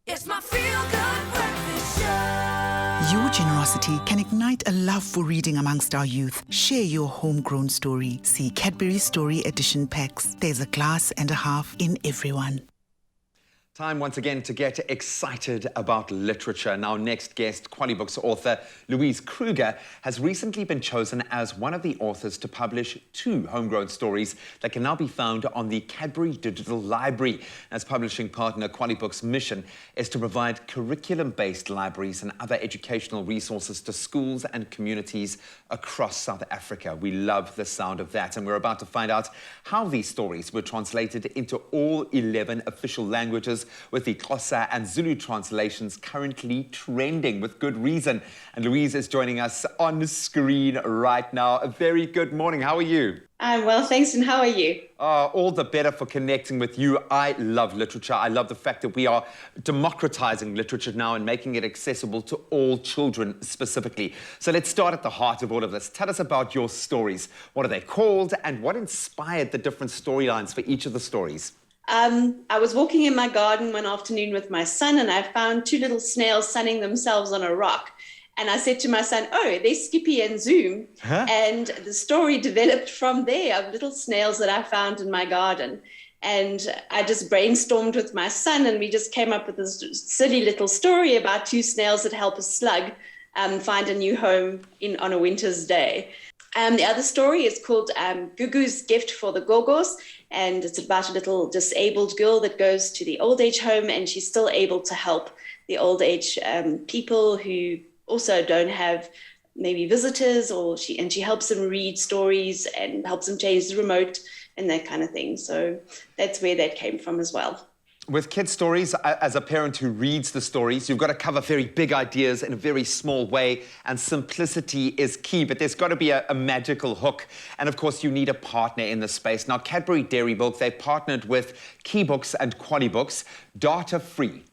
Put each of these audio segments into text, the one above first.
It's my feel-good breakfast show. Your generosity can ignite a love for reading amongst our youth. Share your homegrown story. See Cadbury Story Edition packs. There's a glass and a half in everyone. Time once again to get excited about literature. And our next guest, QualiBooks author Louise Kruger, has recently been chosen as one of the authors to publish 2 homegrown stories that can now be found on the Cadbury Digital Library. As publishing partner, QualiBooks' mission is to provide curriculum-based libraries and other educational resources to schools and communities across South Africa. We love the sound of that, and we're about to find out how these stories were translated into all 11 official languages, with the Xhosa and Zulu translations currently trending with good reason. And Louise is joining us on screen right now. A very good morning. How are you? I'm well, thanks. And how are you? All the better for connecting with you. I love literature. I love the fact that we are democratizing literature now and making it accessible to all children specifically. So let's start at the heart of all of this. Tell us about your stories. What are they called and what inspired the different storylines for each of the stories? I was walking in my garden one afternoon with my son, and I found 2 little snails sunning themselves on a rock. And I said to my son, "Oh, there's Skippy and Zoom." Huh? And the story developed from there, of little snails that I found in my garden. And I just brainstormed with my son, and we just came up with this silly little story about 2 snails that help a slug find a new home on a winter's day. The other story is called Gugu's Gift for the Gogos, and it's about a little disabled girl that goes to the old age home, and she's still able to help the old age people who also don't have maybe visitors, and she helps them read stories and helps them change the remote and that kind of thing. So that's where that came from as well. With kids' stories, as a parent who reads the stories, you've got to cover very big ideas in a very small way, and simplicity is key, but there's got to be a magical hook. And of course, you need a partner in this space. Now, Cadbury Dairy Milk, they partnered with QualiBooks and QualiBooks, data-free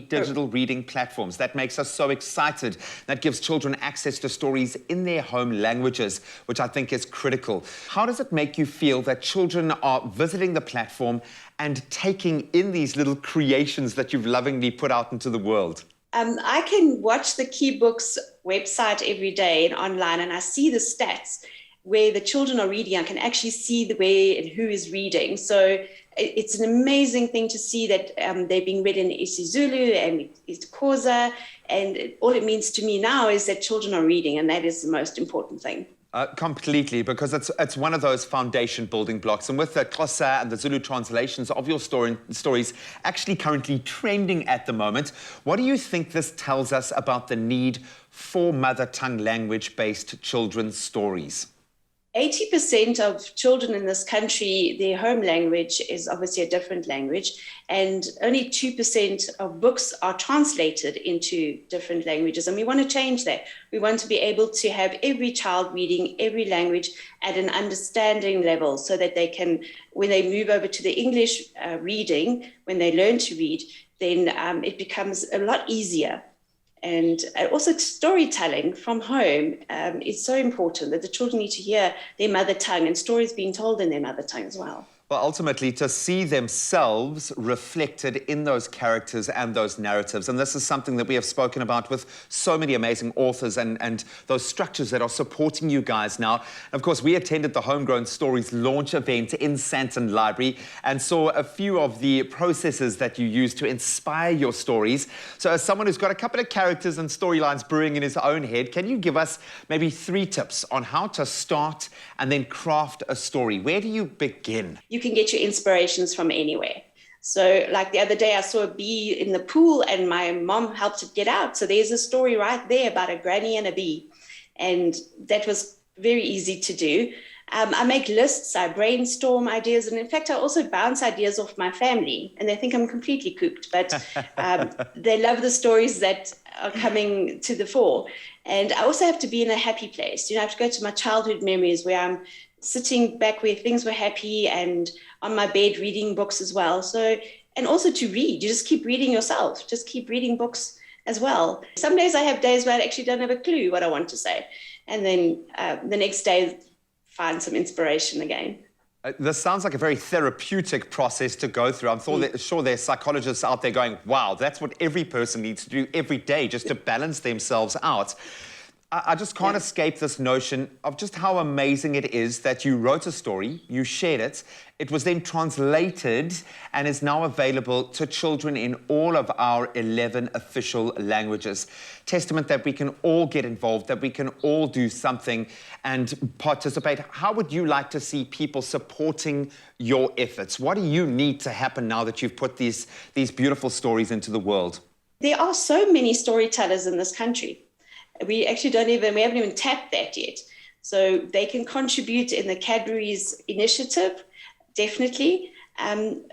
digital reading platforms. That makes us so excited. That gives children access to stories in their home languages, which I think is critical. How does it make you feel that children are visiting the platform and taking in these little creations that you've lovingly put out into the world? I can watch the QualiBooks website every day and online, and I see the stats where the children are reading. I can actually see the way and who is reading. So it's an amazing thing to see that they're being read in isiZulu and Xhosa, and all it means to me now is that children are reading, and that is the most important thing. Completely, because it's one of those foundation building blocks. And with the Xhosa and the Zulu translations of your stories actually currently trending at the moment, what do you think this tells us about the need for mother tongue language-based children's stories? 80% of children in this country, their home language is obviously a different language, and only 2% of books are translated into different languages. And we want to change that. We want to be able to have every child reading every language at an understanding level, so that they can, when they move over to the English reading, when they learn to read, then it becomes a lot easier. And also storytelling from home is so important, that the children need to hear their mother tongue and stories being told in their mother tongue as well. Well, ultimately, to see themselves reflected in those characters and those narratives. And this is something that we have spoken about with so many amazing authors and those structures that are supporting you guys now. Of course, we attended the Homegrown Stories launch event in Sandton Library and saw a few of the processes that you use to inspire your stories. So as someone who's got a couple of characters and storylines brewing in his own head, can you give us maybe 3 tips on how to start and then craft a story? Where do you begin? You can get your inspirations from anywhere. So like the other day, I saw a bee in the pool and my mom helped it get out. So there's a story right there about a granny and a bee. And that was very easy to do. I make lists, I brainstorm ideas. And in fact, I also bounce ideas off my family, and they think I'm completely cooked, but they love the stories that are coming to the fore. And I also have to be in a happy place. I have to go to my childhood memories where I'm sitting back where things were happy and on my bed reading books as well. So, and also to read, you just keep reading yourself, just keep reading books as well. Some days I have days where I actually don't have a clue what I want to say. And then the next day, find some inspiration again. This sounds like a very therapeutic process to go through. Sure there's psychologists out there going, wow, that's what every person needs to do every day just to balance themselves out. I just can't escape this notion of just how amazing it is that you wrote a story, you shared it, it was then translated and is now available to children in all of our 11 official languages. Testament that we can all get involved, that we can all do something and participate. How would you like to see people supporting your efforts? What do you need to happen now that you've put these beautiful stories into the world? There are so many storytellers in this country. We haven't even tapped that yet. So they can contribute in the CADBURY's initiative, definitely.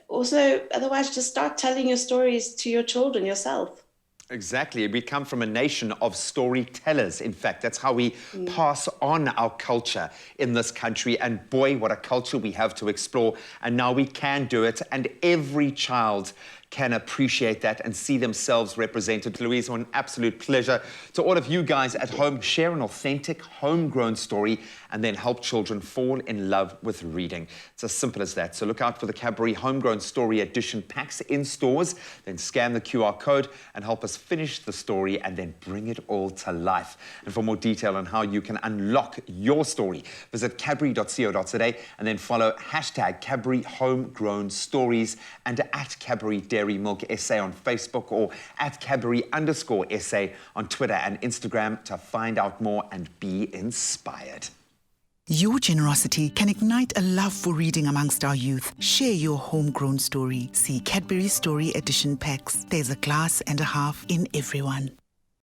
Also, otherwise, just start telling your stories to your children yourself. Exactly. We come from a nation of storytellers. In fact, that's how we pass on our culture in this country. And boy, what a culture we have to explore. And now we can do it. And every child can appreciate that and see themselves represented. Louise, an absolute pleasure. To all of you guys at home, share an authentic, homegrown story and then help children fall in love with reading. It's as simple as that. So look out for the CADBURY Homegrown Story Edition packs in stores, then scan the QR code and help us finish the story and then bring it all to life. And for more detail on how you can unlock your story, visit cadbury.co.za and then follow hashtag CADBURY Homegrown Stories and at CADBURY Dairy Milk SA on Facebook or at Cadbury_SA on Twitter and Instagram to find out more and be inspired. Your generosity can ignite a love for reading amongst our youth. Share your homegrown story. See Cadbury Story Edition packs. There's a glass and a half in every one.